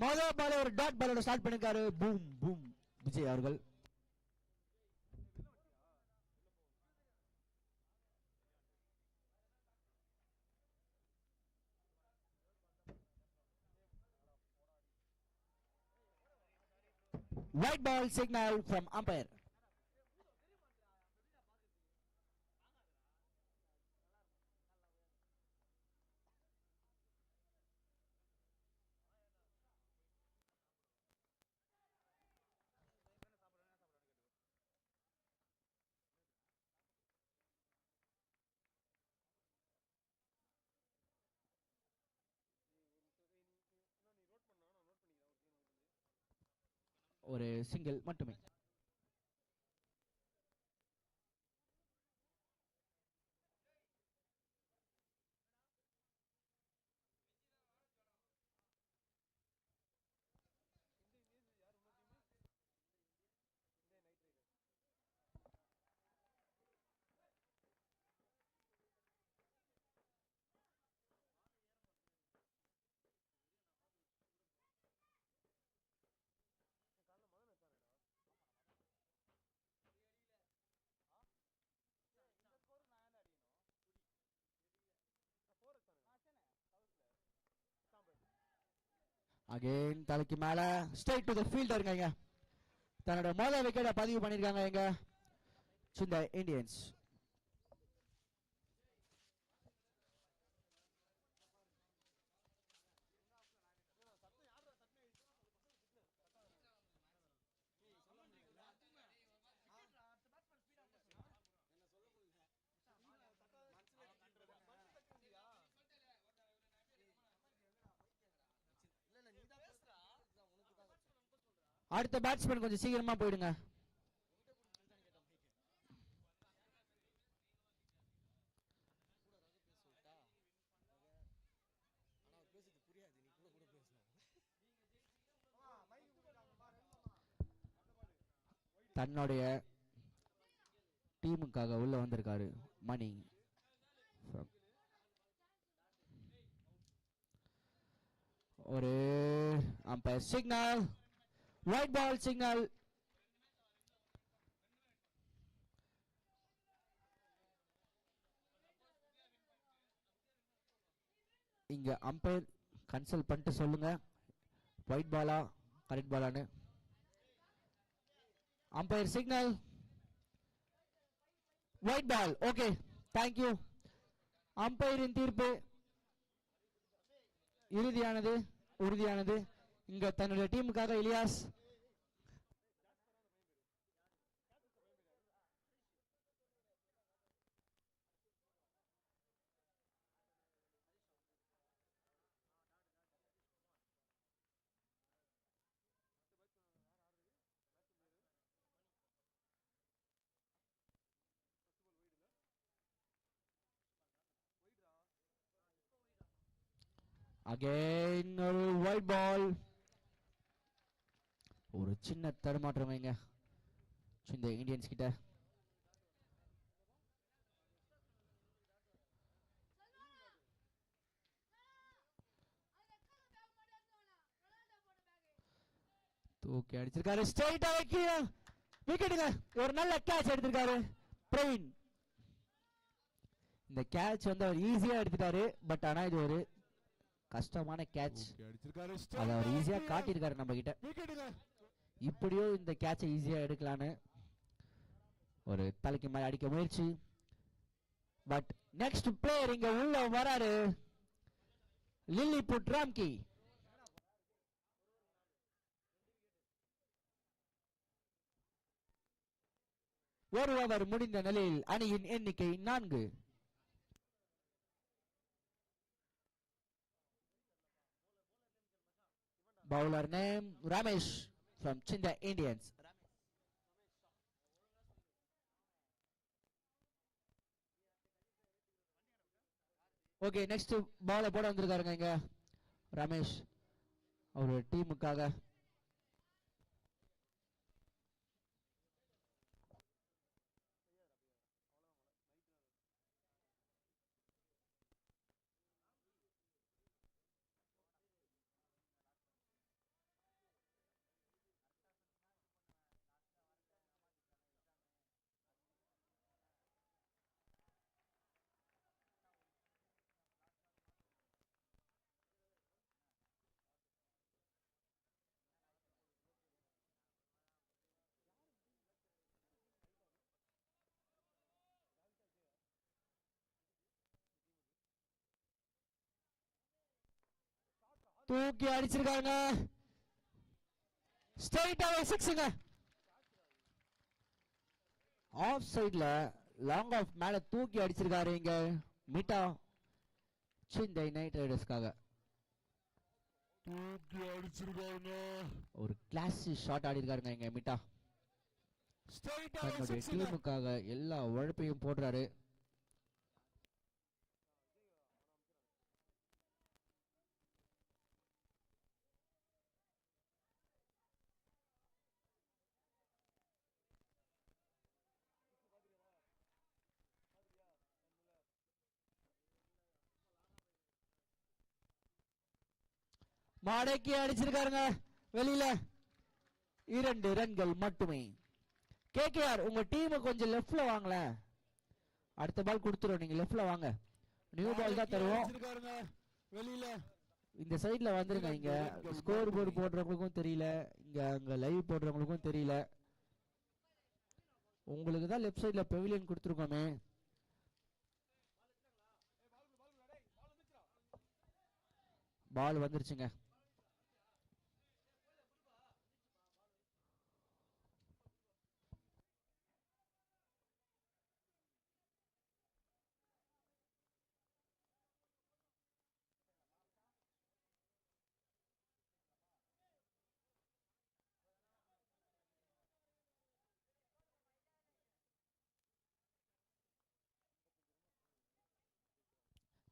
முதல் பால் ஒரு டாட் பாலோட ஸ்டார்ட் பண்ணிருக்காரு. பூம் பூம் விஜய் அவர்கள். White ball signal from umpire. ஒரு சிங்கிள் மட்டுமே. அகைன் தலைக்கு மேல ஸ்ட்ரைட் டு தி ஃபீல்டருங்க. தன்னோட முதல் விக்கெட்டை பதிவு பண்ணிருக்காங்க எங்க சிந்த இந்தியன்ஸ். அடுத்த பேட்ஸ்மேன் கொஞ்சம் சீக்கிரமா போயிடுங்க. தன்னுடைய டீமுக்காக உள்ள வந்திருக்காரு மணி. ஒரு umpire signal, wide ball signal. இங்க அம்பயர் கன்சல்ட் பண்ணிட்டு சொல்லுங்க ஒயிட் பாலா கரெக்ட் பாலான்னு. Umpire signal wide ball. Okay, thank you. அம்பயரின் தீர்ப்பு இறுதியானது, உறுதியானது. இங்க தன்னுடைய டீமுக்காக இலியாஸ் அகைன் ஒரு ஒயிட் பால். ஒரு சின்ன தடுமாற்றம் வைங்க இந்த இந்தியன்ஸ் கிட்ட. தூக்கி அடிச்சிருக்காரு ஸ்ட்ரைட்டா கீழே விக்கெட்டுங்க. ஒரு நல்ல கேட்ச் எடுத்திருக்காரு பிரவீன். இந்த கேட்ச் வந்து அவர் ஈஸியா எடுத்துட்டாரு. பட் ஆனா இது ஒரு கஷ்டமான கேட்ச். அதை அவர் ஈஸியா காட்டியிருக்காரு நம்ம கிட்ட. இப்படியோ இந்த கேட்சை ஈஸியா எடுக்கலான்னு ஒரு தலைக்கு மேல அடிக்க முயற்சி. பட் நெக்ஸ்ட் பிளேயர் இங்க உள்ள வராரு லில்லிபுட் ராம்கி. ஒரு ஓவர் முடிந்த நிலையில் அணியின் எண்ணிக்கை 4. Bowler name Ramesh from Chinda Indians. Okay, next பால போட வந்திருக்காருங்க இங்க ரமேஷ் அவரு டீமுக்காக. தூக்கி அடிச்சிருக்காங்க. ஸ்ட்ரைட்டாவே சிக்ஸுங்க. ஆஃப் சைட்ல லாங் ஆஃப் மேல தூக்கி அடிச்சிருக்காரு இங்க மிட்டா சென்னை நைட் ரைடர்ஸ்க்காக. தூக்கி அடிச்சிருக்காங்க. ஒரு கிளாஸ் ஷாட் ஆடி இருக்காருங்க இங்க மிட்டா. தன்னுடைய டீமுக்காக எல்லா உழைப்பையும் போடுறாரு. மடக்கி அடிச்சிருக்காருங்க வெளியில. 2 ரன்கள் மட்டுமே. கேகேஆர் உங்க டீம் கொஞ்சம் லெஃப்ட்ல வாங்கல. அடுத்த பால் கொடுத்துரும், நீங்க லெஃப்ட்ல வாங்க. நியூ பால் தான் தருவோம். வெளியில இந்த சைடுல வந்துருங்க. இங்க ஸ்கோர் போர்டு போடுறவங்களுக்கும் தெரியல, இங்க அங்க லைவ் போடுறவங்களுக்கும் தெரியல. உங்களுக்கு தான் லெஃப்ட் சைடுல பெவிலியன் கொடுத்துருக்கோமே. பால் வந்துருச்சுங்க.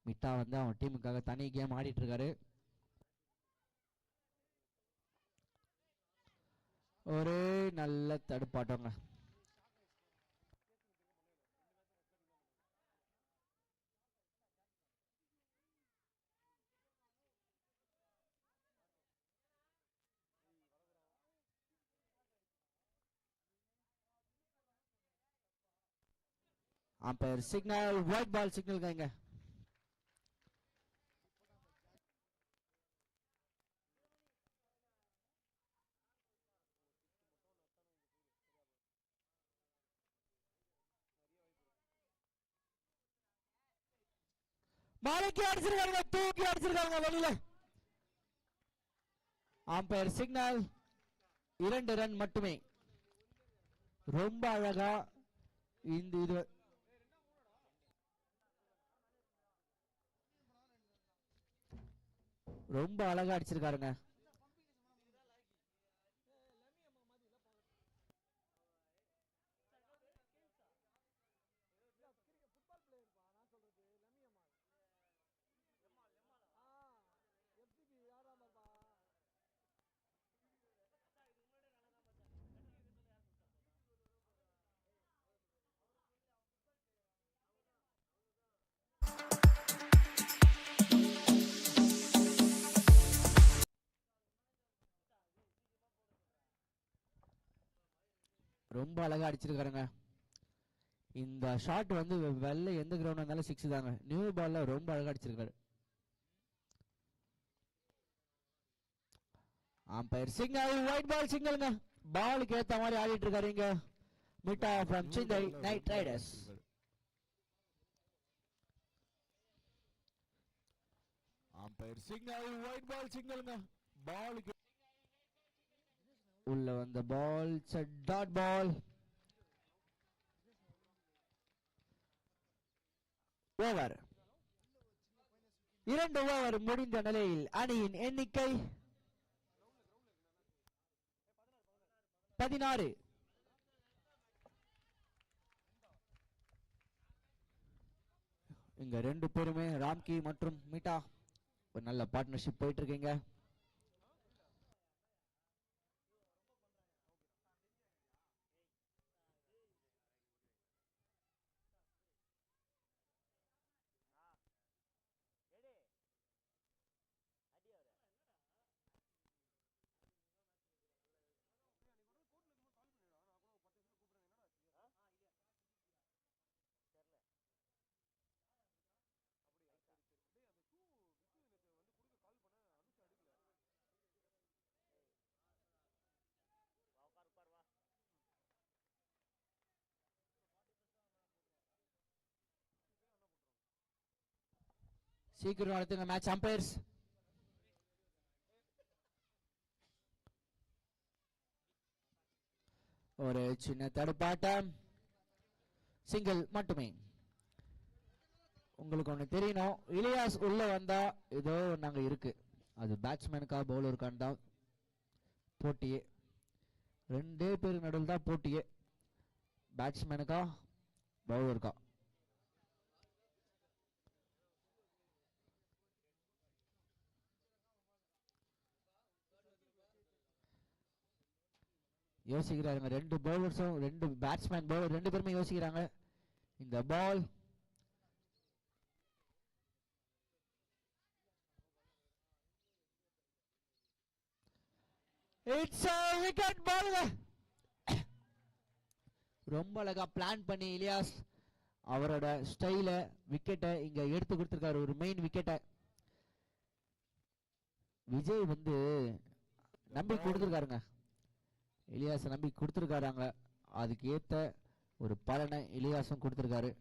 மிட்டா வந்து அவன் டீமுக்காக தனி கேம் ஆடிட்டு இருக்காரு. ஒரே நல்ல தடுப்பாட்டங்க. Umpire signal, wide ball signal கைங்க. மலைக்கு அடிச்சிருக்காங்க, தூக்கி அடிச்சிருக்காங்க வெளியில. அம்பையர் சிக்னல், 2 ரன் மட்டுமே. ரொம்ப அழகா இந்த இது ரொம்ப அழகா அடிச்சிருக்காருங்க. ரொம்ப அழகா அடிச்சிருக்காருங்க. இந்த ஷாட் வந்து வெள்ள எந்த கிரவுண்ட் இருந்தாலும் 6 தாங்க. நியூ பால்ல ரொம்ப அழகா அடிச்சிருக்காரு. அம்பையர் சிக்னல், ஒயிட் பால் சிக்னலுங்க. பாலுக்கு ஏத்த மாதிரி ஆடிட்டு இருக்காரு இங்க Mitta from Chennai night riders. Umpire signal, wide ball சிக்னலுங்க. பாலுக்கு உள்ள வந்த ball dot ball. Over. 2 over முடிந்த நிலையில் அணியின் எண்ணிக்கை 16. இங்க 2 பேருமே ராம்கி மற்றும் மிட்டா ஒரு நல்ல பார்ட்னர்ஷிப் போயிட்டு இருக்கீங்க. சீக்கிரம் நடத்துங்க மேட்ச் அம்பையர்ஸ். ஒரு சின்ன தடுப்பாட்டம், சிங்கிள் மட்டுமே. உங்களுக்கு ஒன்று தெரியணும், இலியாஸ் உள்ள வந்தா ஏதோ நாங்கள் இருக்கு, அது பேட்ஸ்மேனுக்கா பவுலருக்கான்னு தான் போட்டியே. ரெண்டே பேருக்கு நடுவில் தான் போட்டியே, பேட்ஸ்மேனுக்கா பவுலருக்கா. யோசிக்கிறாங்க ரெண்டு பவுலர்ஸும், ரெண்டு பேட்ஸ்மேன் பவுலர் ரெண்டு பேருமே யோசிக்கிறாங்க. இந்த பால் இட்ஸ் a wicket ball. ரொம்ப அழகா பிளான் பண்ணி இலியாஸ் அவரோட ஸ்டைல விக்கெட்டை இங்க எடுத்து கொடுத்திருக்காரு, ஒரு மெயின் விக்கெட்டை. விஜய் வந்து நம்பி கொடுத்துருக்காருங்க, இலியாஸ் நம்பி கொடுத்துருக்காராங்க. அதுக்கு ஏத்த ஒரு பலனை இலியாசும் கொடுத்துருக்காரு.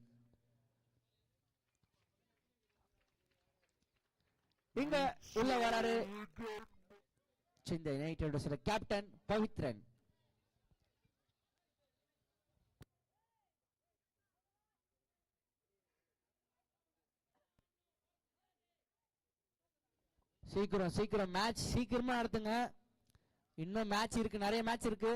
இங்க உள்ள வராரு சென்னை யுனைடெட் கேப்டன் பவித்ரன். சீக்கிரம் சீக்கிரம் மேட்ச் சீக்கிரமா நடத்துங்க, இன்னும் மேட்ச் இருக்கு, நிறைய மேட்ச் இருக்கு.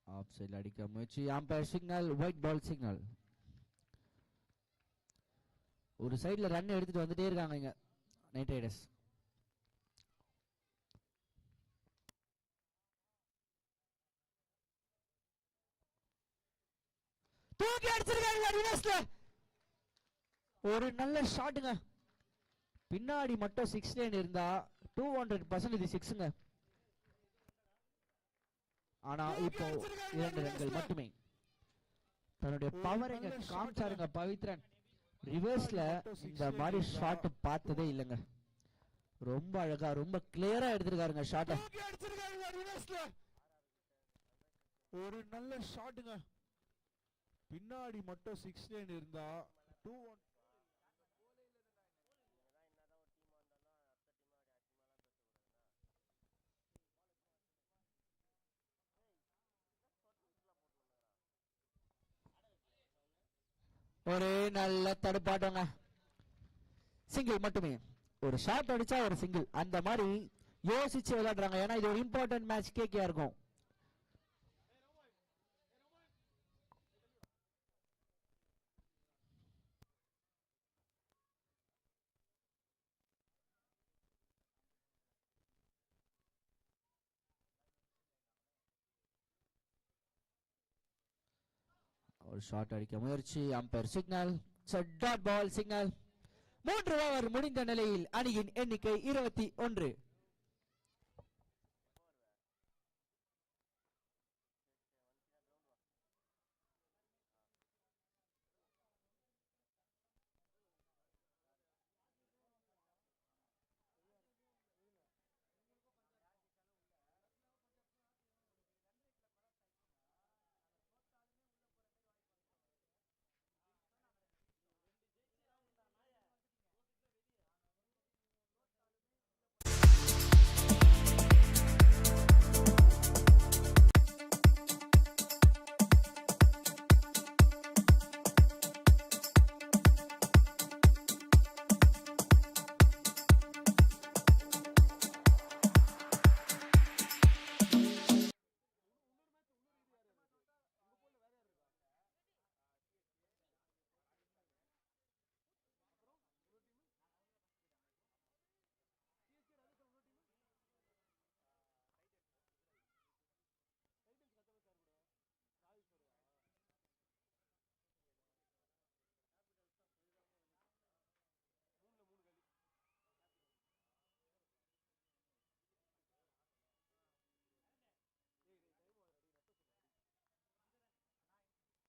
ஆஃப் சைடில் அடிக்க முயற்சி, umpire signal, wide ball signal. ஒரு சைடுல ரன் எடுத்துட்டு வந்துட்டே இருக்காங்க இங்க நைட் ரைடர்ஸ். தூக்கி அடிச்சிருக்காங்க ரிவர்ஸ்ல, ஒரு நல்ல ஷாட்டுங்க. பின்னாடி மட்டும் 6 லைன் இருந்தா 200% இது 6ங்க. ஆனா இப்போ 2 ரன்கள் மட்டுமே. தன்னுடைய பவர் இங்க காமிச்சாருங்க பவித்ரன். ரிவர்ஸ்ல இந்த மாதிரி ஷாட் பார்த்ததே இல்லைங்க, ரொம்ப அழகா ரொம்ப கிளியரா எடுத்திருக்காருங்க ஷாட். ஒரு நல்ல ஷாட்டுங்க, பின்னாடி மட்டும் 6 லைன் இருந்தா 2-1. ஒரு நல்ல தடுப்பாட்டங்க, சிங்கிள் மட்டுமே. ஒரு ஷாட் அடிச்சா ஒரு சிங்கிள், அந்த மாதிரி யோசிச்சு விளையாடுறாங்க. ஏன்னா இது ஒரு இம்பார்ட்டன்ட் மேட்ச் கேக்கே இருக்கும். ஒரு ஷாட் அடிக்க முயற்சி, umpire signal, dot ball signal. 3 over முடிந்த நிலையில் அணியின் எண்ணிக்கை 21.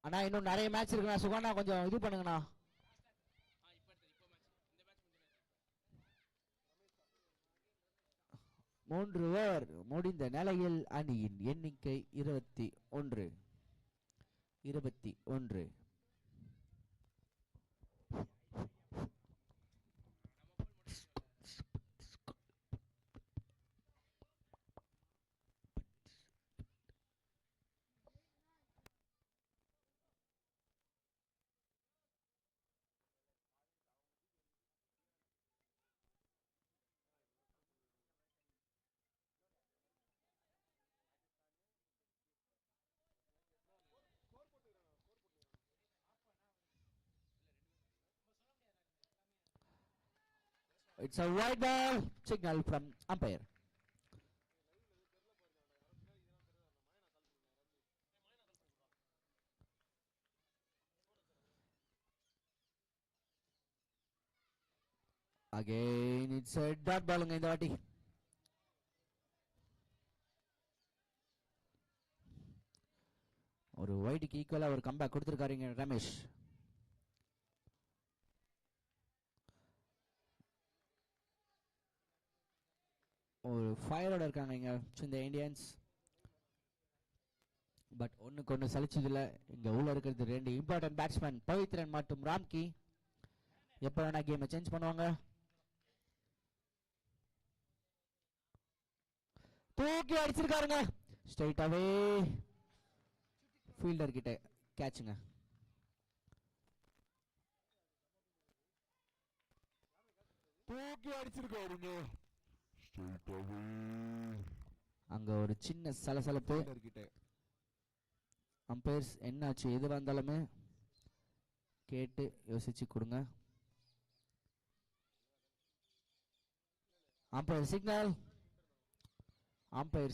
அண்ணா இன்னும் நிறைய மேட்ச் இருக்குண்ணா. சுகாண்ணா கொஞ்சம் இது பண்ணுங்கண்ணா. மூன்று ஓவர் முடிந்த நிலையில் அணியின் எண்ணிக்கை 21. It's a wide ball. Signal from umpire. Again, it's a dot ball in the வாட்டி. ஒரு வைடுக்கு ஈக்குவலா ஒரு கம்பேக் கொடுத்திருக்காருங்க ரமேஷ். ஒரு ஃபயரோட இருக்காங்க இங்க இந்த இந்தியன்ஸ். பட் ஒண்ணுக்கு ஒண்ணு சலிச்சதில்ல. இங்க உள்ள இருக்கிறது ரெண்டு இம்பார்ட்டன்ட் பேட்ஸ்மேன் பவித்ரன் மற்றும் ராம்கி. எப்ப வேணா கேமை சேஞ்ச் பண்ணுவாங்க. தூக்கி அடிச்சிருக்காருங்க. ஸ்ட்ரைட் அவே ஃபீல்டர் கிட்ட கேட்சுங்க. தூக்கி அடிச்சிருக்காருங்க. அங்க ஒரு சின்ன சலசலப்பு. அம்பையர்ஸ் என்னாச்சு எது வந்தாலுமே கேட்டு யோசிச்சு கொடுங்க. அம்பையர்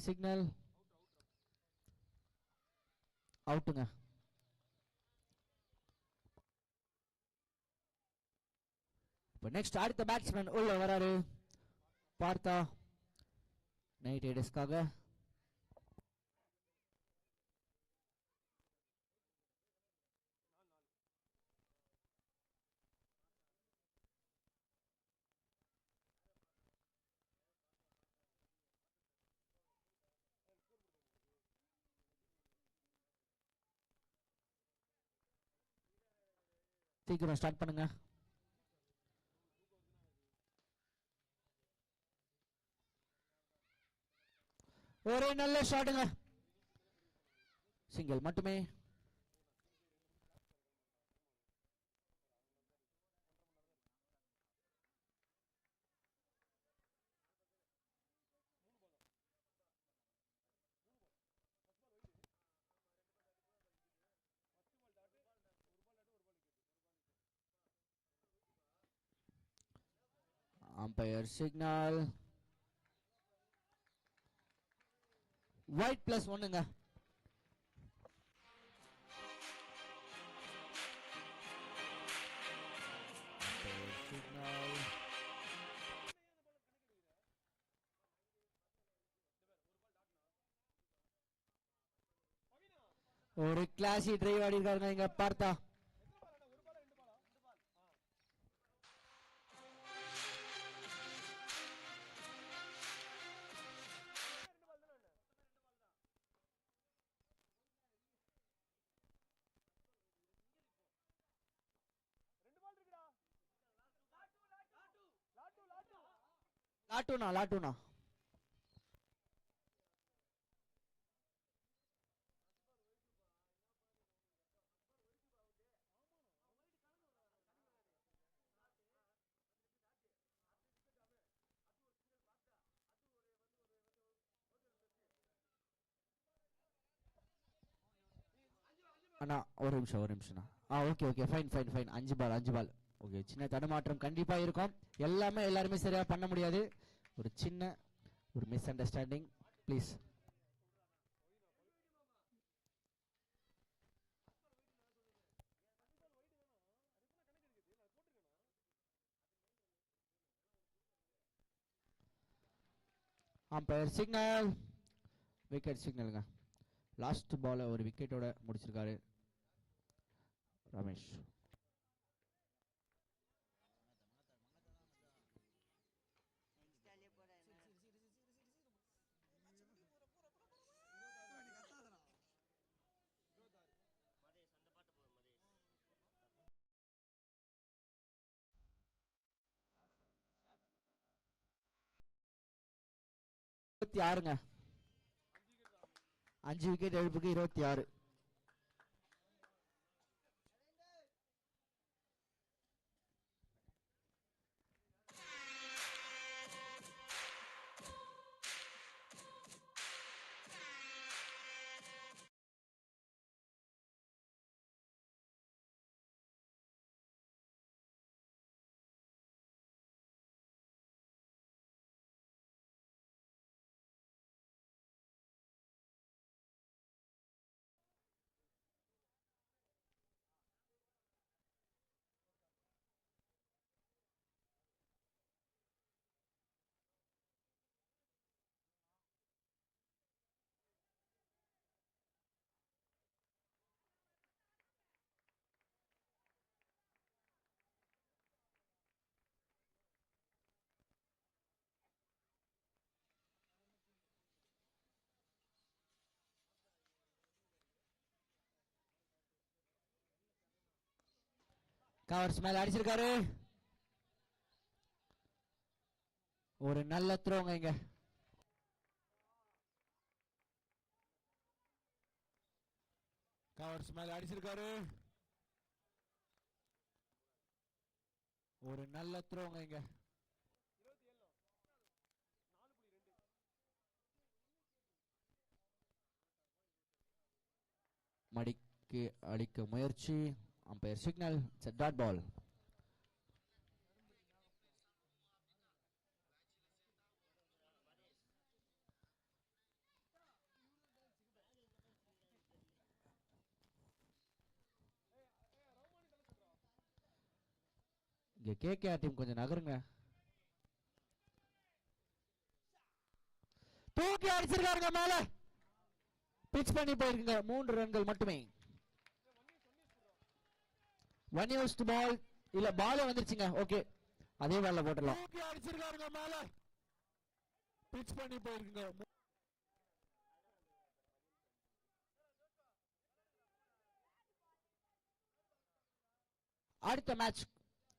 சிக்னல் அவுட்டுங்க. இப்போ நெக்ஸ்ட் அடுத்த பேட்ஸ்மேன் உள்ள வராரு. பார்த்தா நைட் ரைடர்ஸ்க்காக. சீக்கிரம் ஸ்டார்ட் பண்ணுங்க. ஒரே நல்ல ஷாட்டுங்க. சிங்கிள் மட்டுமே. Umpire signal. White plus ஒண்ணுங்க. ஒரு கிளாசி டிரைவ் ஆடி இருக்காருங்க இங்க பார்த்தா. லாட்டுனா அண்ணா ஒரு நிமிஷம். ஓகே ஃபைன் 5 பால். ஓகே, சின்ன தடுமாற்றம் கண்டிப்பா இருக்கும். எல்லாருமே சரியா பண்ண முடியாது. ஒரு சின்ன ஒரு misunderstanding please. Umpire signal. Wicket சிக்னலுங்க. லாஸ்ட் பால ஒரு விக்கெட்டோட முடிச்சிருக்காரு. ரமேஷ். ஆறுங்க. 5 விக்கெட் இழப்புக்கு 26. கவர்ஸ் மேல அடிச்சிருக்காரு. ஒரு நல்ல த்ரோங்க இங்க. கவர்ஸ் மேல அடிச்சிருக்காரு. ஒரு நல்ல த்ரோங்க இங்க. மடிக்கு அடிக்க முயற்சி. Umpire signal. It's a dot ball. இங்க கேகேஆர் டீம் கொஞ்சம் நகருங்க. தூக்கி அடிச்சிருக்காருங்க மேல. பிட்ச் பண்ணி போயிருக்குங்க. 3 ரன்கள் மட்டுமே. ஒன் யூஸ்ட் பால். இல்ல பால் வந்துருச்சுங்க. ஓகே, அதே பால்ல போட்டுடலாம். தூக்கி அடிச்சிருக்காருங்க மேல. பிட்ச் பண்ணி போயிருக்குங்க. அடுத்த மேட்ச்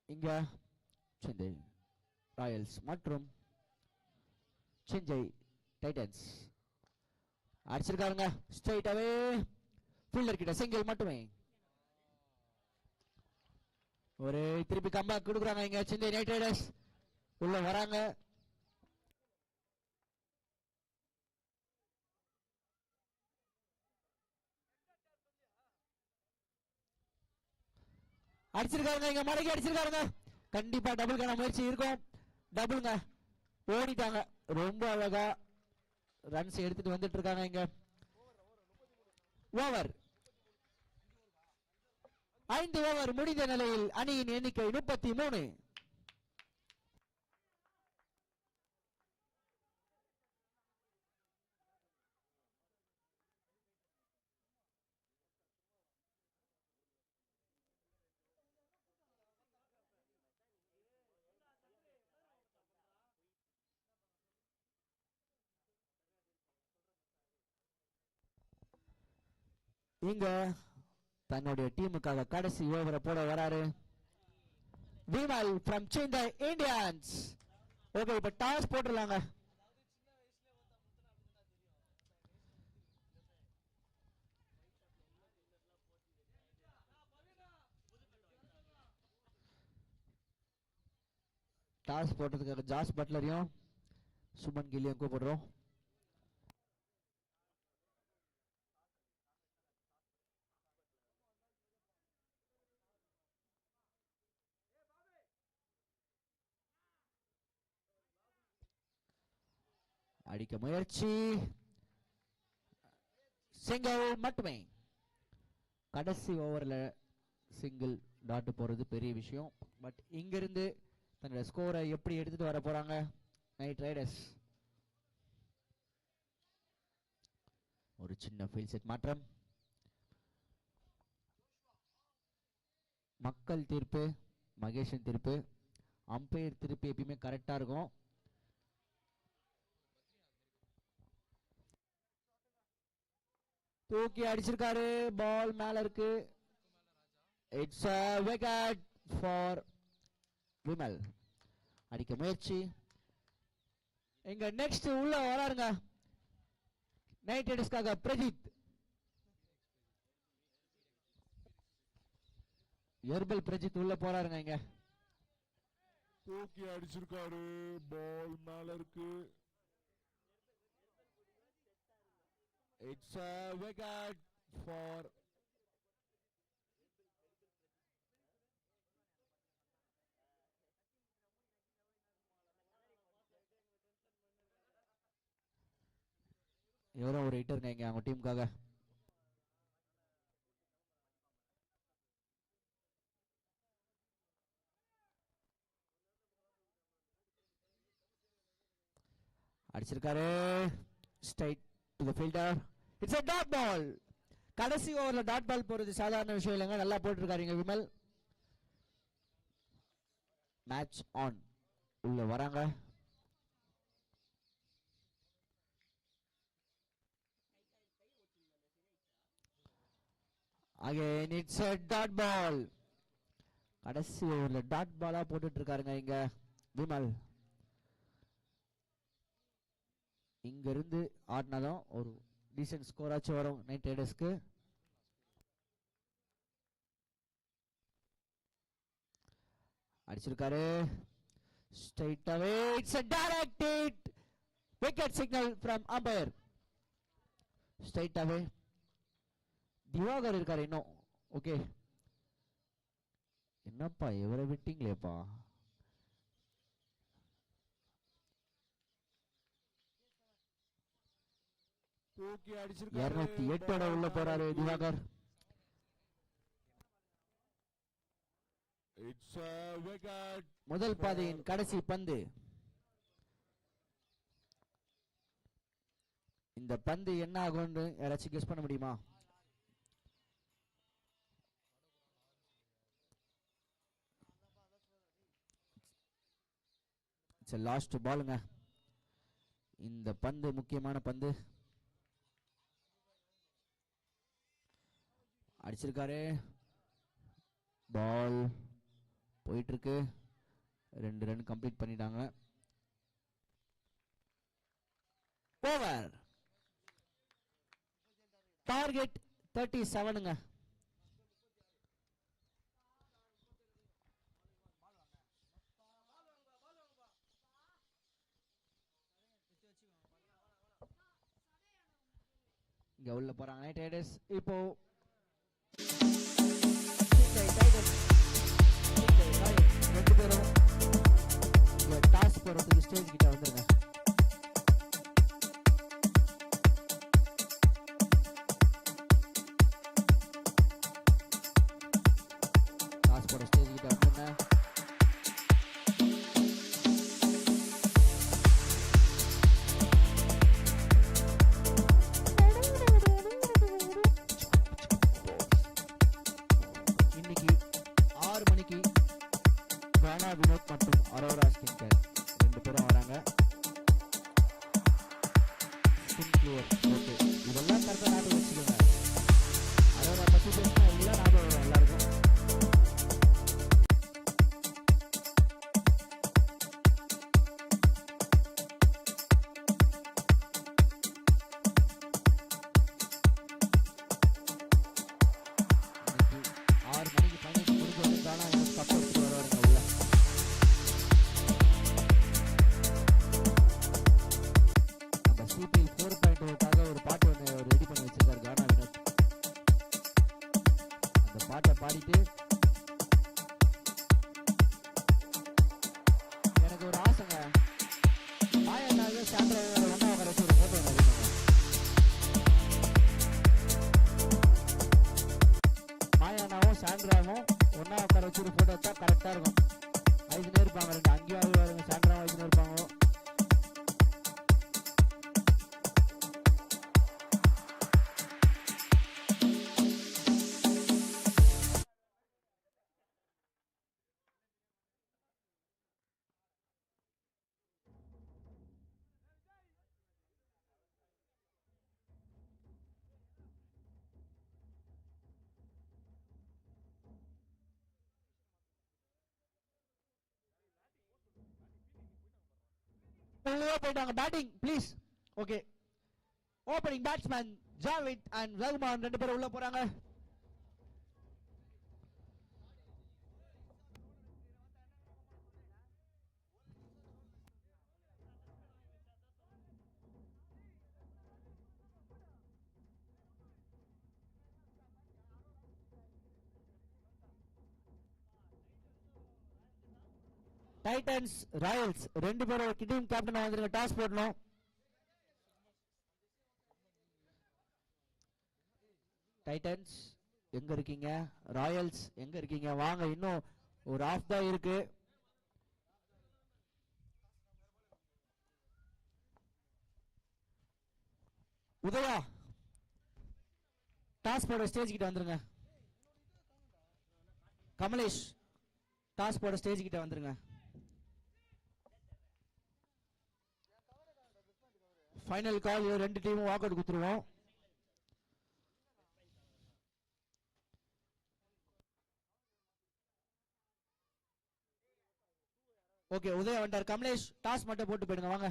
இங்க சென்னை ராயல்ஸ் மற்றும் சென்னை டைட்டன்ஸ். அடிச்சிருக்காருங்க ஸ்ட்ரைட் அவே. ஃபீல்டர் கிட்ட சிங்கிள் மட்டுமே. ஒரு திருப்பி கம்பேக் கொடுக்குறாங்க இங்க சென்னை நைட் ரைடர்ஸ். உள்ள வராங்க. அடிச்சிருக்காருங்க இங்க மடக்கி அடிச்சிருக்காருங்க. கண்டிப்பா டபுள்கான முயற்சி இருக்கும். டபுள்ங்க. ஓடிட்டாங்க. ரொம்ப அழகா ரன்ஸ் எடுத்துட்டு வந்துட்டு இருக்காங்க இங்க. ஓவர் 5 ஓவர் முடிந்த நிலையில் அணியின் எண்ணிக்கை 33. இங்க தன்னுடைய டீமுக்காக கடைசி ஓவரை போட வராரு Vimal from Chennai Indians. Okay, இப்ப டாஸ் போட்டுடலாங்க. டாஸ் போட்டதுக்காக ஜாஸ் பட்லரையும் சுமன் கில்லியும் கூப்பிடுறோம். அடிக்க முயற்சி. சிங்கிள் மட்டுமே. கடைசி ஓவர்ல சிங்கிள் டாட் போறது பெரிய விஷயம். பட் இங்கிருந்து தன்னோட ஸ்கோரை எப்படி எடுத்துட்டு வர போறாங்க நைட் ரைடர்ஸ். ஒரு சின்ன ஃபீல்ட் செட் மாற்றம். மக்கள் தீர்ப்பு, மகேஷன் தீர்ப்பு, அம்பையர் தீர்ப்பு எப்பயுமே கரெக்டா இருக்கும். தூக்கி அடிச்சிருக்காரு, பால் மேல இருக்கு. It's a wicket for Vimal. அடிக்க முயற்சி. எங்க நெக்ஸ்ட் உள்ள வராருங்க நைட் ரைடர்ஸ்க்காக பிரஜித். எர்பல் பிரஜித் உள்ள போறாருங்க. இங்க தூக்கி அடிச்சிருக்காரு, பால் மேல இருக்கு. It's a wicket for எவரோ ஒரு ஹிட்டருங்க இங்க அவங்க டீமுக்காக. அடிச்சிருக்காரு, straight to the fielder. It's a dot ball. கடைசி ஓவர்ல டாட் பால் போறது சாதாரண விஷயம் இல்லைங்க. நல்லா போட்டுருக்காருங்க விமல். Match on. உள்ள வராங்க. Again it's a dot ball. கடைசி ஓவர்ல டாட் பாலா போட்டுட்டு இருக்காருங்க இங்க விமல். இங்க இருந்து ஆடினாதான் ஒரு டீசன்ட் ஸ்கோர் ஆச்சு வரும் நைட் ரைடர்ஸ்க்கு. அடிச்சிருக்காரு, straight away. It's a direct hit. wicket signal from umpire. Straight away. Diwakar இருக்காரு இன்னும். ஓகே, என்னப்பா இவரை விட்டீங்களேப்பா. தூக்கி அடிச்சிருக்காரு, 208 உள்ள போறாரு திவாகர். It's a wicket. முதல் பாதையின் கடைசி பந்து. இந்த பந்து என்ன ஆகும்னு யாராச்சும் கெஸ் பண்ண முடியுமா? இட்ஸ் a லாஸ்ட் பாலுங்க. இந்த பந்து முக்கியமான பந்து. அடிச்சிருக்காரு, பால் போயிட்டு இருக்கு. 2 ரன் கம்ப்ளீட் பண்ணிட்டாங்க. ஓவர். டார்கெட் 37ங்க. இங்க உள்ள போறாங்க நைட் ரைடர்ஸ். இப்போ ரெண்டு பேரும் டாஸ் போறதுக்கு ஸ்டேஜ் கிட்ட வந்துருங்க. டாஸ் போற ஸ்டேஜ் கிட்ட வந்துருங்க. இன்னைக்கு 6 மணிக்கு கானா வினோத் மற்றும் அரோரா ஸ்கின் கேர் 2 பேரும் வராங்க. Skin clear. ஓகே, இதெல்லாம் கரெக்டாக ஞாபகம் வச்சுக்கோங்க. அரோரா பற்றி பேசினா எல்லாம் ஞாபகம் வரும் எல்லாருக்கும். இன்னைக்கு 6 மணிக்கு ஃபைனல்ஸ் முடிஞ்ச உடனே கானா வினோத் கப் எடுத்துட்டு வருவாருங்க உள்ள. நம்ம சிபிஎல் 4.0க்காக ஒரு பாட்டு ஒன்று ரெடி பண்ணி வச்சிருக்காரு கானா வினோத். அந்த பாட்டை உள்ளே போயிட்டாங்க batting please. Okay, opening batsman Javid and Rahman 2 பேரும் உள்ள போறாங்க. டைட்டன்ஸ் ராயல்ஸ் 2 பேரும் டீம் கேப்டன் வந்துருங்க. டாஸ் போடணும். டைட்டன்ஸ் எங்க இருக்கீங்க? ராயல்ஸ் எங்க இருக்கீங்க? வாங்க, இன்னும் ஒரு ஆஃப் தான் இருக்கு. உதயா டாஸ் போட ஸ்டேஜ் கிட்ட வந்துருங்க. கமலேஷ் டாஸ் போட ஸ்டேஜ் கிட்ட வந்துருங்க. ஃபைனல் கால். 2 டீமும் வாக் அவுட் கொடுத்துருவோம். ஓகே, உதயா வந்தார். கமலேஷ் டாஸ் மட்டும் போட்டு போயிடுங்க. வாங்க.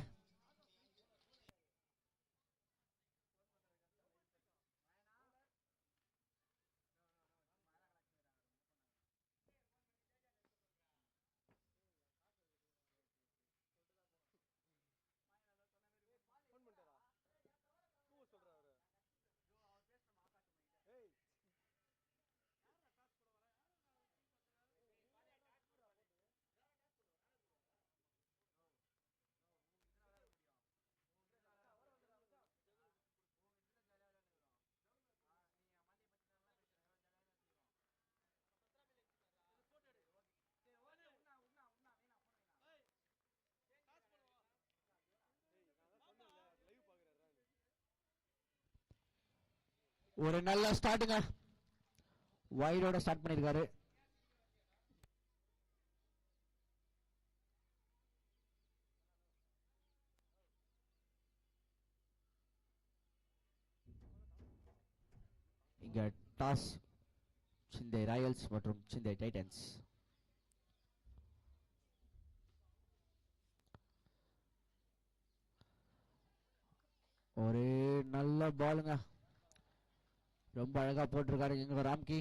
ஒரு நல்ல ஸ்டார்ட்டுங்க. வைடோட ஸ்டார்ட் பண்ணிருக்காரு. இங்க டாஸ் சிந்தை ராயல்ஸ் மற்றும் சிந்தை டைட்டன்ஸ். ஒரு நல்ல பாலுங்க. ரொம்ப அழகா போட்டிருக்காரு எங்க ராம்கி.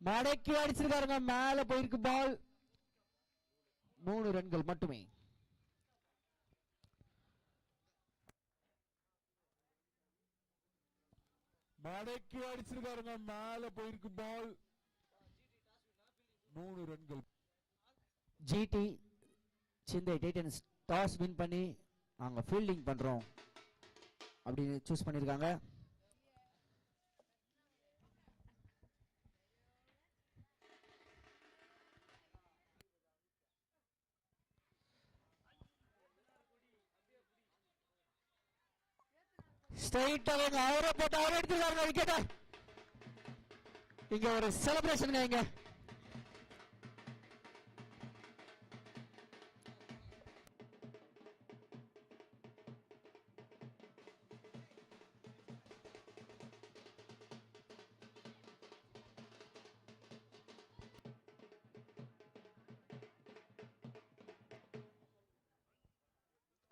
மடக்கி அடிச்சிருக்காருங்க. மேல போயிருக்கு பால். 3 ரன்கள் மட்டுமே. மடக்கி அடிச்சிருக்காருங்க. மேல போயிருக்கு பால். 3 ரன்கள். ஜிடி சிந்தை டைட்டன்ஸ் டாஸ் வின் பண்ணி நாங்க ஃபீல்டிங் பண்றோம் அப்படின்னு சூஸ் பண்ணிருக்காங்க. ஸ்ட்ரைட் அவங்க அவரை போட்டு அவரை எடுத்துருக்காங்க விக்கெட்ட. இங்க ஒரு செலிப்ரேஷன் இங்க.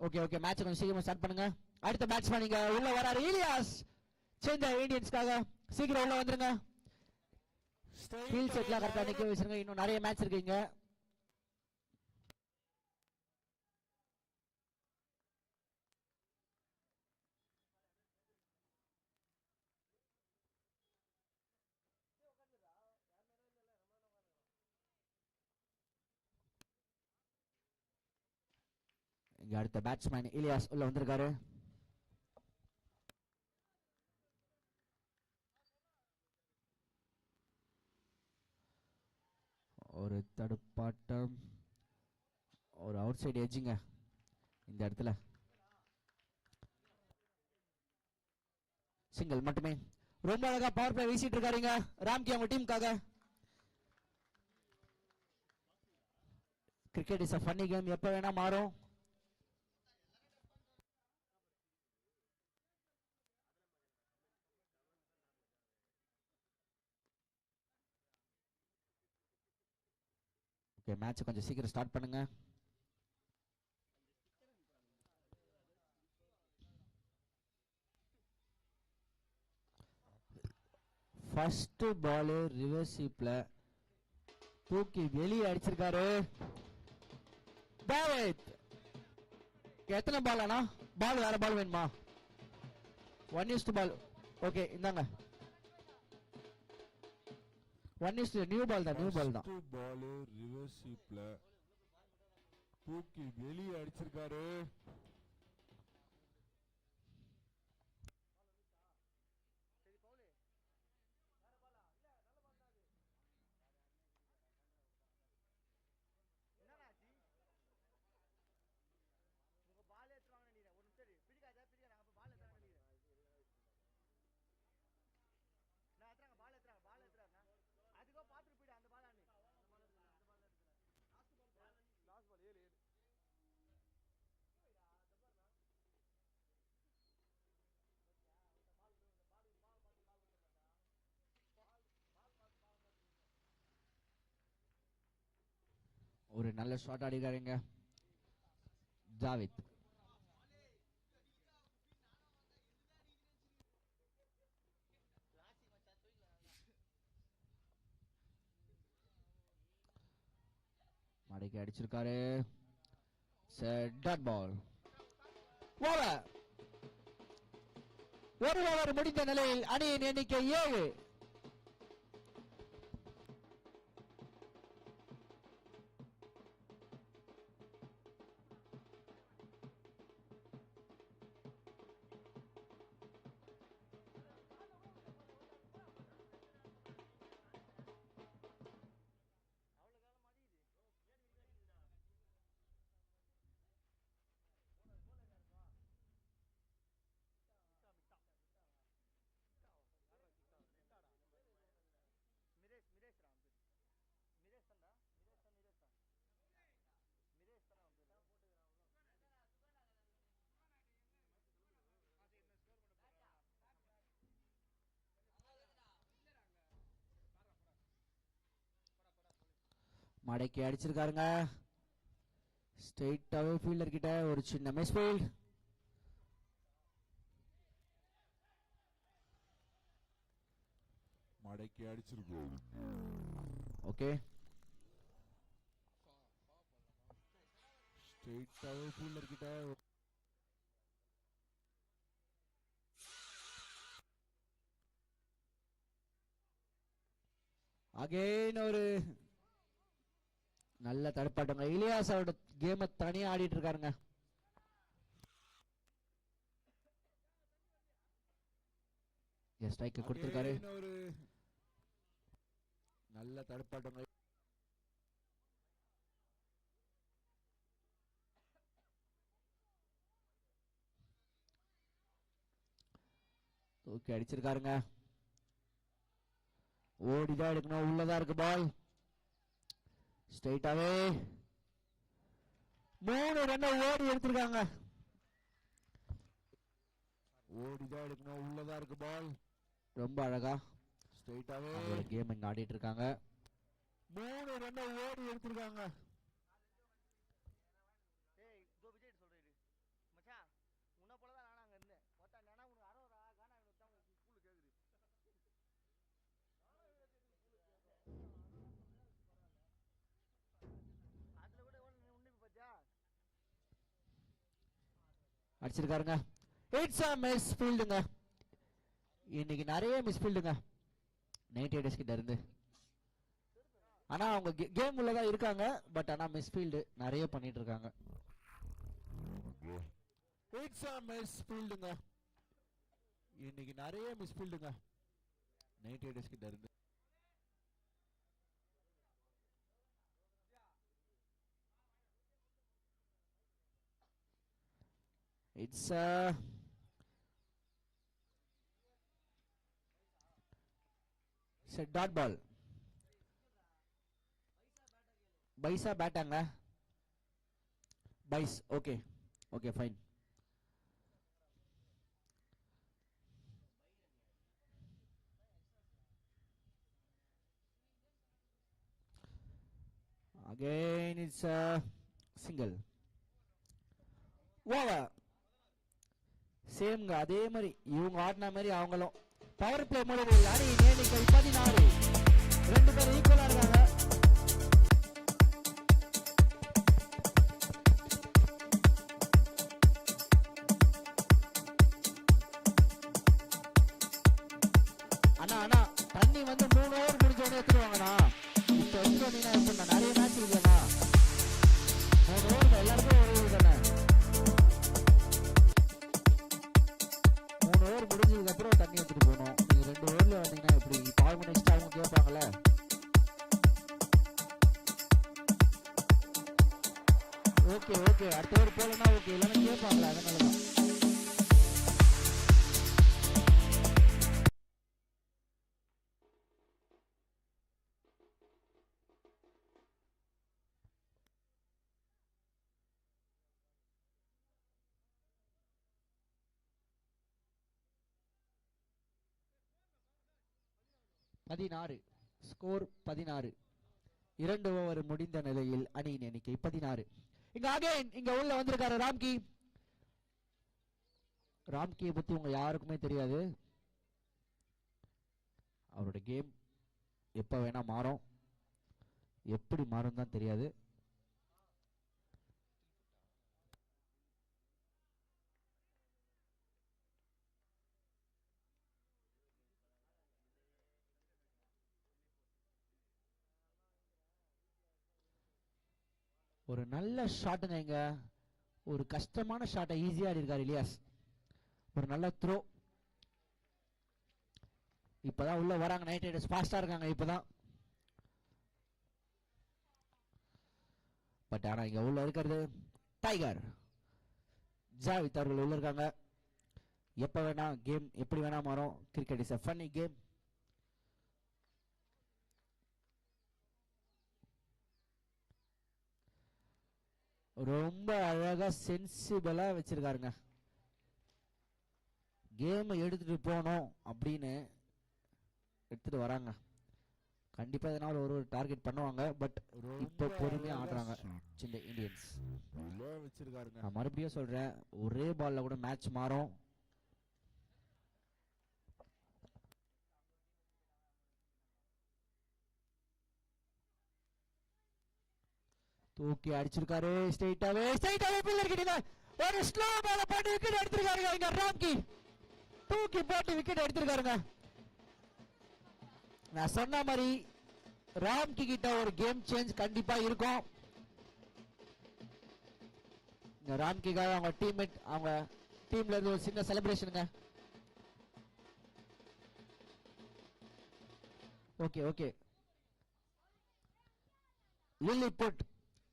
ஓகே ஓகே, மேட்ச் கொஞ்சம் சீக்கிரமா ஸ்டார்ட் பண்ணுங்க. அடுத்த பேட்ஸ்மேன் நீங்க உள்ள வராரு. இலியாஸ் சென்னை இந்தியன்ஸ்க்காக சீக்கிரம் உள்ள வந்துருங்க. ஃபீல்ட் செட்லாம் கரெக்டா நிக்க வச்சிருங்க. இன்னும் நிறைய மேட்ச் இருக்குங்க. இங்க அடுத்த பேட்ஸ்மேன் இலியாஸ் உள்ள வந்திருக்காரு. ஒரு தடுப்பாட்டம், ஒரு அவுட் சைடு எட்ஜுங்க இந்த இடத்துல. சிங்கிள் மட்டுமே. ரொம்ப அழகா பவர் பிளே வீசிட்டு இருக்காருங்க ராம்கி அவங்க டீமுக்காக. Cricket is a funny game. எப்ப வேணா மாறும். ஓகே, மேட்ச் கொஞ்சம் சீக்கிரம் ஸ்டார்ட் பண்ணுங்க. ஃபர்ஸ்ட் பால் ரிவர்ஸ் ஸ்வீப்ல தூக்கி வெளியே அடிச்சிருக்காரு டேவிட். எத்தனை பால் ஆனா? பால் வேற பால் வேணுமா? 1 பால். ஓகே, இந்தாங்க. 1 நியூ பால் தான், நியூ பால் தான். பால் ரிவர்ஸ் ஸ்வீப்ல தூக்கி வெளியே அடிச்சிருக்காரு. ஒரு நல்ல ஷாட் அடிக்காருங்க ஜாவித். மடக்கி அடிச்சிருக்காரு. Dot ball. ஓவர். ஒரு ஓவர் முடிந்த நிலையில் அணியின் எண்ணிக்கை 7. மடக்கி அடிச்சிருக்காருங்க. ஸ்ட்ரைட்டாவே ஃபீல்டர் கிட்ட ஒரு சின்ன மிஸ் ஃபீல்ட். மடக்கி அடிச்சிருக்காரு. ஓகே, ஸ்ட்ரைட்டாவே ஃபீல்டர் கிட்ட அகைன் ஒரு நல்ல தடுப்பாட்டங்க. இலியாஸோட கேம தனியா ஆடிட்டு இருக்காருங்க. ஸ்ட்ரைக் கொடுத்திருக்காரு. நல்ல தடுப்பாட்டங்க. ஓகே, அடிச்சிருக்காருங்க. ஓடிதான் எடுக்கணும். உள்ளதா இருக்கு பால். ஸ்ட்ரைட்டாவே 3 ரன் ஓடி எடுத்திருக்காங்க. ஓடிதான் எடுக்கணும். உள்ளதா இருக்கு பால். ரொம்ப அழகா ஸ்ட்ரைட்டாவே கேம் இங்க ஆடிட்டு இருக்காங்க. 3 ரன் ஓடி எடுத்திருக்காங்க. அடிச்சிருக்காருங்க. இட்ஸ் a மிஸ் ஃபீல்டுங்க. இன்னைக்கு நிறைய மிஸ் ஃபீல்டுங்க 90 ரைடர்ஸ் கிட்ட இருந்து. ஆனா அவங்க கேம் உள்ள தான் இருக்காங்க. பட் ஆனா மிஸ் ஃபீல்டு நிறைய பண்ணிட்டு இருக்காங்க. இட்ஸ் a மிஸ் ஃபீல்டுங்க. இன்னைக்கு நிறைய மிஸ் ஃபீல்டுங்க 90 ரைடர்ஸ் கிட்ட இருந்து. It's dot ball. பைசா பேட்டாங்க. Byes. Okay okay fine. Again it's a single. Over. சேம்ங்க அதே மாதிரி இவங்க ஆடின மாதிரி அவங்களும் பவர் பிளே முடிவில் அணி எண்ணிக்கை 14. ரெண்டு பேரும் ஈக்குவலா இருக்காங்க. அண்ணா அண்ணா தண்ணி வந்து 3 ஓவர் முடிஞ்சோடனே எடுத்துருவாங்கண்ணா. இப்போ எடுத்துட்டீங்கன்னா எப்படின்னா நிறைய மேட்ச் இருக்குண்ணா. 3 ஓவர் எல்லாருக்கும் ஒரு ஓவர் தானே. 3 ஓவர் முடிஞ்சதுக்கு அப்புறம் தண்ணி எடுத்துட்டு போகணும். நீங்க 2 ஓவர்ல வந்தீங்கன்னா எப்படி பால் நெக்ஸ்ட் அவங்க கேட்பாங்கல்ல. ஓகே ஓகே அடுத்த ஓவர் போலன்னா ஓகே இல்லைன்னா கேட்பாங்களா அதனாலதான். ஸ்கோர் 16. 2 ஓவர் முடிந்த நிலையில் அணியின் எண்ணிக்கை 16. இங்க அகைன் இங்க உள்ள வந்திருக்காரு ராம்கி. ராம்கியை பத்தி உங்க யாருக்குமே தெரியாது. அவரோட கேம் எப்ப வேணா மாறும், எப்படி மாறும் தான் தெரியாது. ஒரு நல்ல ஷாட்டுங்க. இங்க ஒரு கஷ்டமான ஷாட்டை ஈஸியா இருக்காரு இலியாஸ். ஒரு நல்ல த்ரோ. இப்பதான் உள்ள வராங்க நைட் ரைடர்ஸ், ஃபாஸ்டா இருக்காங்க இப்பதான். பட் ஆனா இங்க உள்ள இருக்கிறது டைகர் ஜாவித் அவர்கள் உள்ள இருக்காங்க. எப்ப வேணா கேம் எப்படி வேணா மாறும். Cricket is a funny game. ரொம்ப அழகா சென்சிபிளா வச்சிருக்காருங்க. கேம் எடுத்துட்டு போனோம் அப்படின்னு எடுத்துட்டு வராங்க. கண்டிப்பா இதனால ஒரு டார்கெட் பண்ணுவாங்க. பட் இப்போ பொறுமையா ஆடுறாங்க சின்ன இந்தியன்ஸ். நான் மறுபடியும் சொல்றேன், ஒரே பால்ல கூட மேட்ச் மாறும். தூக்கி அடிச்சிருக்காரு. ஸ்ட்ரைட்டாவே பில்லர் கிட்ட ஒரு ஸ்லோ பால போட்டு விக்கெட் எடுத்திருக்காருங்க. இங்க ராம்கி தூக்கி போட்டு விக்கெட் எடுத்திருக்காருங்க. நான் சொன்ன மாதிரி ராம்கி கிட்ட ஒரு கேம் சேஞ்ச் கண்டிப்பா இருக்கும். ராம்கிக்காக அவங்க டீம்மேட் அவங்க டீம்ல இருந்து ஒரு சின்ன செலிப்ரேஷனுங்க. ஓகே ஓகே லில்லி புட்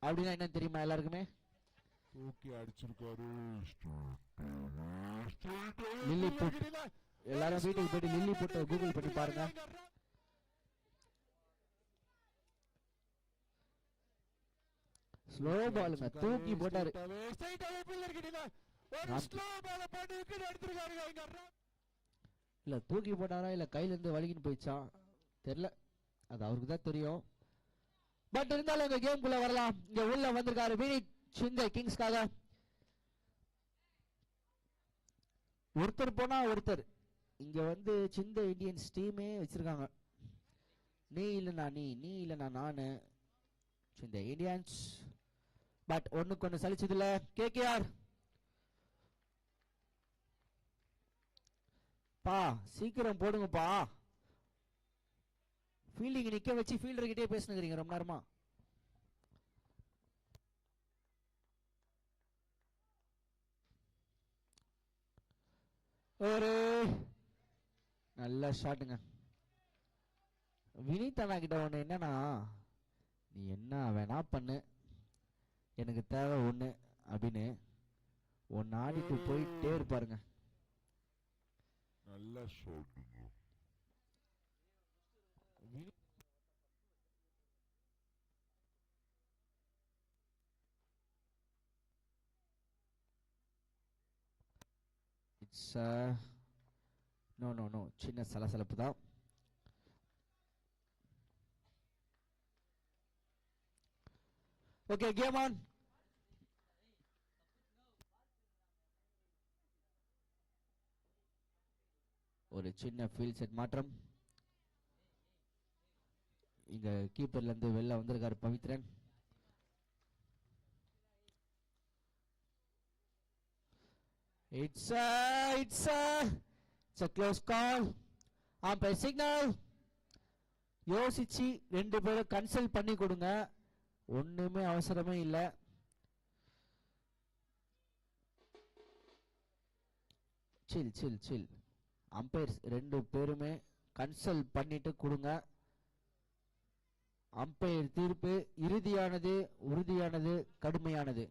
அப்படின்னா என்ன தெரியுமா எல்லாருக்குமே? Lilliput. எல்லாரும் வீட்டுக்கு போயிட்டு லில்லி புட் கூகுள் பண்ணி பாருங்க. ஸ்லோ பாலுங்க தூக்கி போட்டாரு. இல்ல தூக்கி போட்டாரா இல்ல கையில இருந்து வலிக்கின்னு போயிடுச்சா தெரியல, அது அவருக்கு தான் தெரியும். பட் இருந்தாலும் இந்த கேம்குள்ள வரலாம். இங்க உள்ள வந்திருக்காரு வினித் சிந்தை கிங்ஸ்காக. ஒருத்தர் போனா ஒருத்தர் இங்க வந்து சிந்தை இந்தியன்ஸ் டீமே வச்சிருக்காங்க. நீ இல்லனா நீ இல்லனா நானு சிந்தை இந்தியன்ஸ். பட் ஒண்ணுக்கு ஒண்ணு சலிச்சது இல்ல. கேகேஆர் பா சீக்கிரம் போடுங்கப்பா. ஃபீல்டிங் நிக்க வச்சு ஃபீல்டர் கிட்டே பேசுனீங்க ரொம்ப நேரமா. ஒரு நல்ல ஷாட்டுங்க. வினித் அண்ணா கிட்ட ஒண்ணு என்னன்னா, நீ என்ன வேணா பண்ணு எனக்கு தேவை ஒண்ணு அப்படின்னு ஒன்னு ஆடிட்டு போயிட்டே இருப்பாருங்க. நல்ல ஷாட்டுங்க. இட்ஸ் நோ சின்ன சலசலப்பு தான். Okay game on. ஒரு சின்ன ஃபீல்ட் செட் மாற்றம். இங்க கீப்பர்ல இருந்து வெளில வந்திருக்காரு Pavithran. It's a close call. Umpire signal. யோசிச்சு ரெண்டு பேரும் கன்சல்ட் பண்ணி கொடுங்க. ஒண்ணுமே அவசரமே இல்ல. சில். அம்பையர்ஸ் ரெண்டு பேருமே கன்சல்ட் பண்ணிட்டு கொடுங்க. அம்பையர் தீர்ப்பு இறுதியானது, உறுதியானது, கடுமையானது.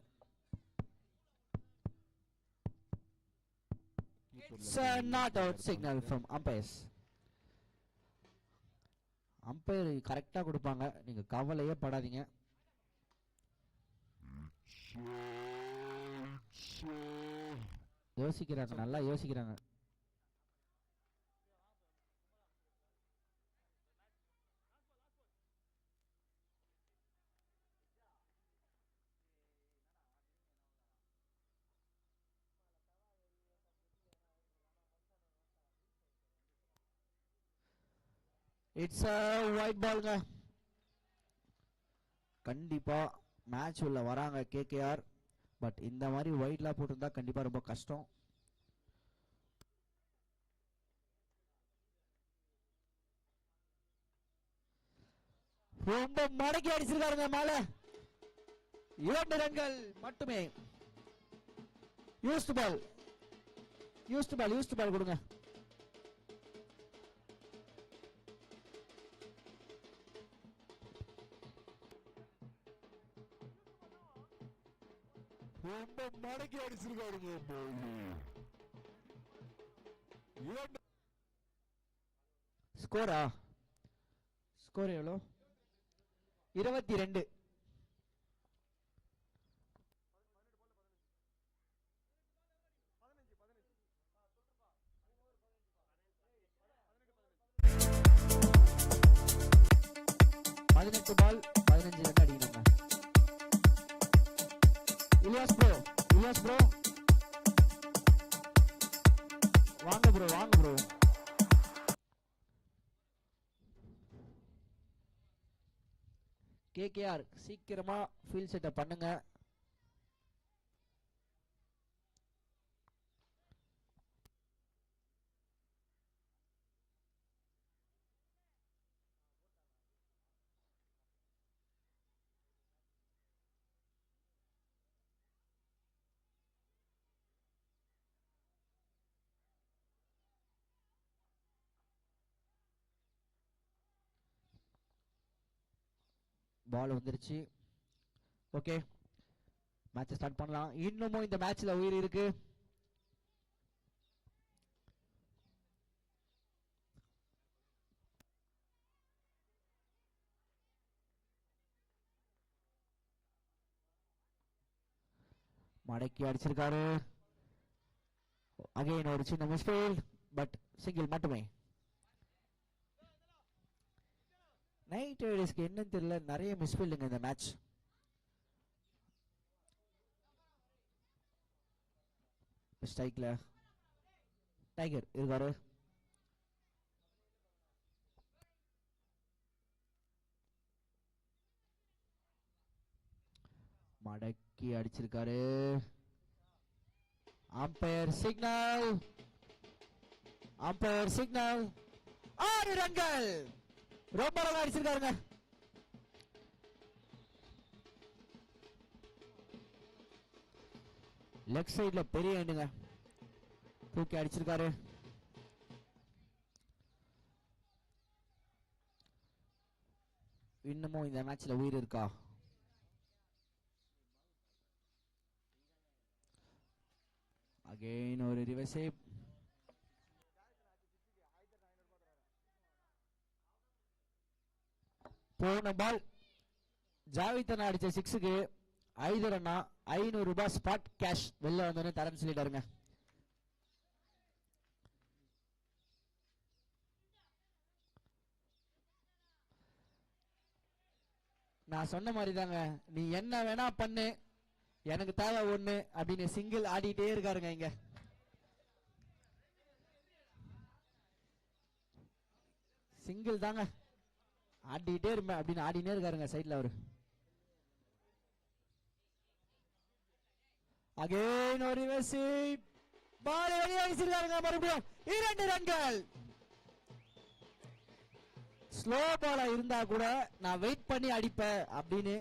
It's a not out signal from umpires. Umpire கரெக்டா கொடுப்பாங்க, நீங்க கவலையே படாதீங்க. யோசிக்கிறாங்க, நல்லா யோசிக்கிறாங்க. It's a white ballங்க. கண்டிப்பா மேட்ச் உள்ள வராங்க கேகேஆர். பட் இந்த மாதிரி ஒயிட்லாம் போட்டிருந்தா கண்டிப்பா ரொம்ப கஷ்டம். ரொம்ப மடக்கி அடிச்சிருக்காருங்க மேல. 2 ரன்கள் மட்டுமே. யூஸ்ட் பால் கொடுங்க. ரொம்ப மடக்கி அடிச்சிருக்காருங்க. ஸ்கோர் எவ்வளோ? 22. பால் 15 ரன் அடிக்கணுங்க. இலியாஸ் ப்ரோ வாங்க ப்ரோ. கேகேஆர் சீக்கிரமா ஃபீல்ட் செட்டப் பண்ணுங்க. பால் வந்துருச்சு. ஓகே, மேட்ச் ஸ்டார்ட் பண்ணலாம். இன்னமும் இந்த மேட்ச்ல உயிர் இருக்கு. மடக்கி அடிச்சிருக்காரு. அகைன் ஒரு சின்ன மிஸ்ஃபீல்ட், பட் சிங்கிள் மட்டுமே. நைட் ரைடர்ஸ்க்கு என்னன்னு தெரியல, நிறைய மிஸ்ஃபீல்டுங்க இந்த மேட்ச். ஸ்ட்ரைக்ல டைகர் இருக்காரு. மடக்கி அடிச்சிருக்காரு. Umpire signal. 6 ரன்கள். ரொம்ப அழகா அடிச்சிருக்காருங்க. லெஃப்ட் சைடுல பெரிய எண்டுங்க, தூக்கி அடிச்சிருக்காரு. இன்னமும் இந்த மேட்ச்ல உயிர் இருக்கா? அகைன் ஒரு ரிவர்ஸ் சேவ். போன பால் ஜாவித்தன் அடிச்ச 6க்கு 5 ரன்னா 500 ரூபாய் ஸ்பாட் கேஷ் வெளில வந்தோன்னு தரேன்னு சொல்லிட்டாருங்க. நான் சொன்ன மாதிரி தாங்க, நீ என்ன வேணா பண்ணு, எனக்கு தேவை ஒண்ணு அப்படின்னு சிங்கிள் ஆடிட்டே இருக்காருங்க. இங்க சிங்கிள் தாங்க, ஆடிட்டே இருப்பேன் அப்படின்னு ஆடினே இருக்காருங்க சைட்ல அவரு. அகைன் ஒரு வெசி பால் வெளியே அடிச்சிருக்காருங்க. மறுபடியும் 2 ரன்கள். ஸ்லோ பாலா இருந்தா கூட நான் வெயிட் பண்ணி அடிப்பேன் அப்படின்னு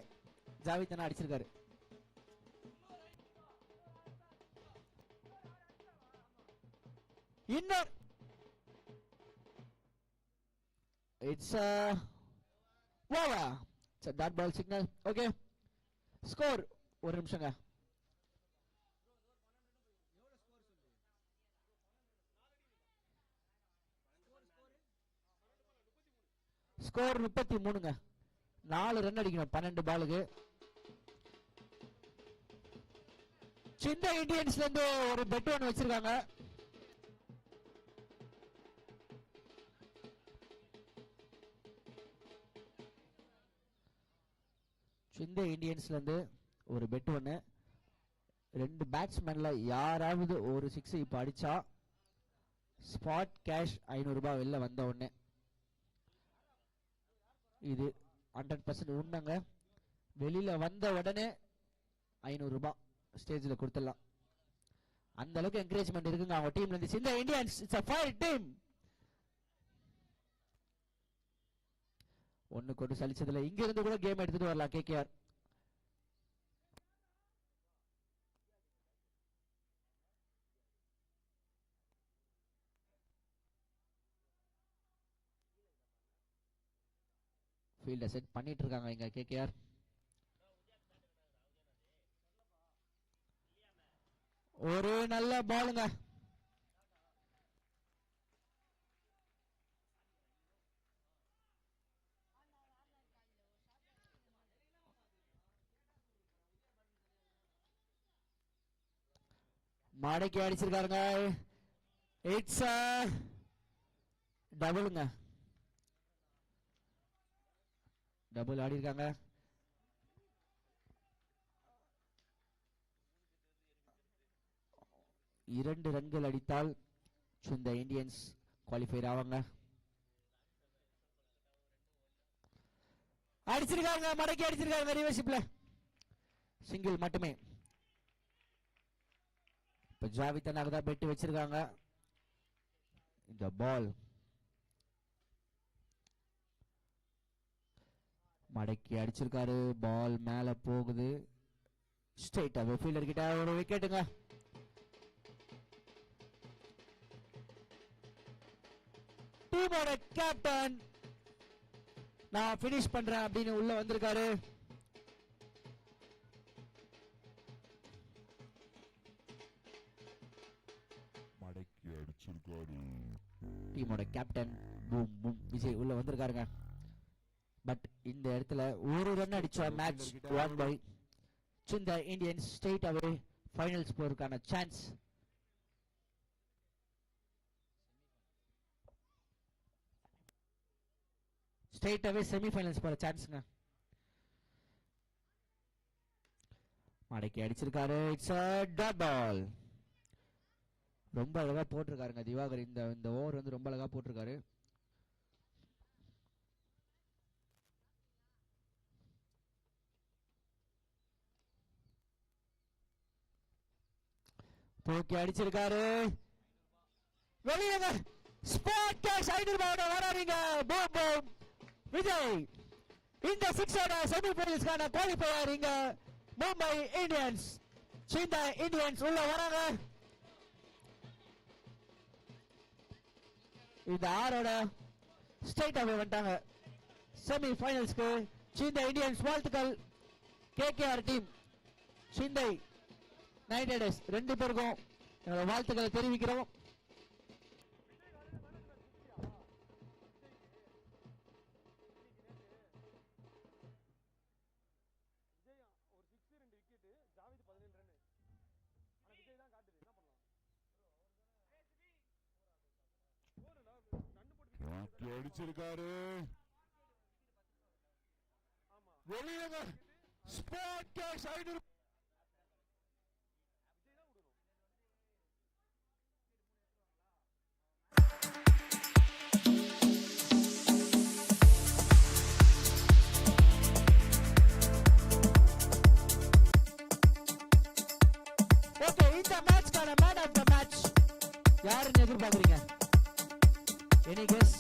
ஜாவித் அண்ணா அடிச்சிருக்காரு. இன்னொரு it's over. It's dot ball signal. Okay, score ஒரு நிமிஷங்க. ஸ்கோர் 33ங்க. 4 ரன் அடிக்கணும் 12 பாலுக்கு. சின்ன இந்தியன்ஸ்ல இருந்து ஒரு பெட் ஒன்று வச்சிருக்காங்க. சின்ன இந்தியன்ஸ்ல இருந்து ஒரு பெட் ஒன்று. 2 பேட்ஸ்மேன்ல யாராவது ஒரு 6 இப்ப அடிச்சா ஸ்பாட் கேஷ் 500 ரூபாய் வெளில வந்த உடனே. இது 100% உண்மைங்க. வெளியில வந்த உடனே 500 ரூபாய் ஸ்டேஜ்ல கொடுத்துடலாம். அந்த அளவுக்கு என்கரேஜ்மெண்ட் இருக்குங்க அவங்க டீம்ல இருந்து. சின்ன Indians it's a fire team. ஒண்ணு கொண்டு சலிச்சதுல இங்க இருந்து கூட கேம் எடுத்துட்டு வரலாம் கேகேஆர். ஃபீல்ட செட் பண்ணிட்டு இருக்காங்க இங்க கேகேஆர். ஒரு நல்ல பாலுங்க. மாடைக்கு அடிச்சிருக்காருங்க. இட்ஸ் டபுளுங்க. டபுள் ஆடி இருக்காங்க. இரண்டு ரன்கள் அடித்தால் இந்த இந்தியன்ஸ் குவாலிஃபை ஆவாங்க. அடிச்சிருக்காங்க, மடக்கி அடிச்சிருக்காங்க. ரிவர்ஷிப்ல சிங்கிள் மட்டுமே. இப்ப ஜாவித் அண்ணாக்கு தான் பெட்டு வச்சிருக்காங்க. இந்த பால் மடக்கி அடிச்சிருக்காரு. பால் மேல போகுது. ஸ்ட்ரைட் அவே ஃபீல்டர் கிட்ட ஒரு விக்கெட்டுங்க. டீமோட கேப்டன் நான் பினிஷ் பண்றேன் அப்படின்னு உள்ள வந்திருக்காரு. மடக்கி அடிச்சிருக்காரு. டீமோட கேப்டன் பூம் பூம் விஜய் உள்ள வந்திருக்காருங்க. பட் இந்த இடத்துல ஒரு ரன் அடிச்சா மேட்ச் ஒன் பை சிந்த இந்தியன்ஸ் ஸ்ட்ரெயிட் அவே ஃபைனல்ஸ் போறதுக்கான சான்ஸ். ஸ்ட்ரெயிட் அவே செமிஃபைனல்ஸ் போற சான்ஸ்ங்க. மடக்கி அடிச்சிருக்காரு. It's a dot ball. ரொம்ப அழகா போட்டிருக்காருங்க திவாகர். இந்த ஓவர் வந்து ரொம்ப அழகா போட்டிருக்காரு. தூக்கி அடிச்சிருக்காரு. வெளியே ஸ்பாட் கேஷ் 500 ரூபாயோட வராதீங்க. பூம் பூம் விஜய் இந்த 6ஓட செமிஃபைனல்ஸ்க்கான குவாலிஃபையர் இங்க மும்பை இந்தியன்ஸ். சிந்த இந்தியன்ஸ் உள்ள வராங்க. இந்த 6ஓட ஸ்ட்ரைட் அவே வந்துட்டாங்க செமி ஃபைனல்ஸ்க்கு. சிந்த இந்தியன்ஸ் வாழ்த்துக்கள். கேகேஆர் டீம், சிந்தை நைட் ரைடர்ஸ் 2 பேருக்கும் என்னோட வாழ்த்துக்களை தெரிவிக்கிறோம். அடிச்சிருக்காரு. வெளியங்க ஸ்பாட் கேஷ் 500. ஓகே, இந்த மேட்ச்க்கான மேன் ஆஃப் த மேட்ச் யாருன்னு எதிர்பார்க்குறீங்க? Any guess?